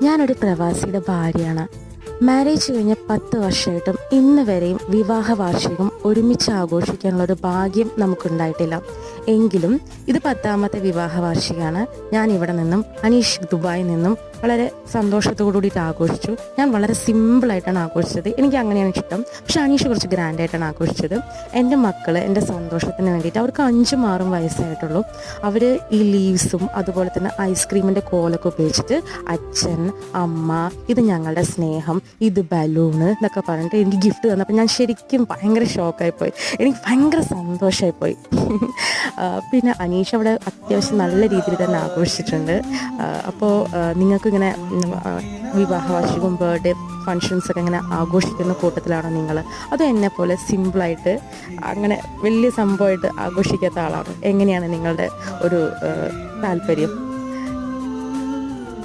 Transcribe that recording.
ഞാനൊരു പ്രവാസിയുടെ ഭാര്യയാണ്. മാരേജ് കഴിഞ്ഞ 10 വർഷമായിട്ടും ഇന്ന് വരെയും വിവാഹ വാർഷികം ഒരുമിച്ച് ആഘോഷിക്കാനുള്ളൊരു ഭാഗ്യം നമുക്കുണ്ടായിട്ടില്ല. എങ്കിലും ഇത് 10ാമത്തെ വിവാഹ വാർഷികമാണ്. ഞാൻ ഇവിടെ നിന്നും അനീഷ് ദുബായിൽ നിന്നും വളരെ സന്തോഷത്തോടു കൂടിയിട്ട് ആഘോഷിച്ചു. ഞാൻ വളരെ സിമ്പിളായിട്ടാണ് ആഘോഷിച്ചത്. എനിക്ക് അങ്ങനെയാണ് ഇഷ്ടം. പക്ഷേ അനീഷ് കുറച്ച് ഗ്രാൻഡായിട്ടാണ് ആഘോഷിച്ചത്. എൻ്റെ മക്കൾ എൻ്റെ സന്തോഷത്തിന് വേണ്ടിയിട്ട് അവർക്ക് 5ഉം 6ഉം വയസ്സായിട്ടുള്ളൂ. അവർ ഈ ലീവ്സും അതുപോലെ തന്നെ ഐസ്ക്രീമിൻ്റെ കോലൊക്കെ ഉപയോഗിച്ചിട്ട് അച്ഛൻ, അമ്മ, ഇത് ഞങ്ങളുടെ സ്നേഹം, ഇത് ബലൂണ് എന്നൊക്കെ പറഞ്ഞിട്ട് എനിക്ക് ഗിഫ്റ്റ് തന്നപ്പോൾ ഞാൻ ശരിക്കും ഭയങ്കര ഷോക്കായിപ്പോയി. എനിക്ക് ഭയങ്കര സന്തോഷമായിപ്പോയി. പിന്നെ അനീഷ് അവിടെ അത്യാവശ്യം നല്ല രീതിയിൽ തന്നെ ആഘോഷിച്ചിട്ടുണ്ട്. അപ്പോൾ നിങ്ങൾക്കിങ്ങനെ വിവാഹ വാർഷികവും ബർത്ത്ഡേ ഫങ്ഷൻസൊക്കെ ഇങ്ങനെ ആഘോഷിക്കുന്ന കൂട്ടത്തിലാണോ നിങ്ങൾ? അതോ എന്നെ പോലെ സിമ്പിളായിട്ട് അങ്ങനെ വലിയ സംഭവമായിട്ട് ആഘോഷിക്കാത്ത ആളാണോ? എങ്ങനെയാണ് നിങ്ങളുടെ ഒരു താല്പര്യം?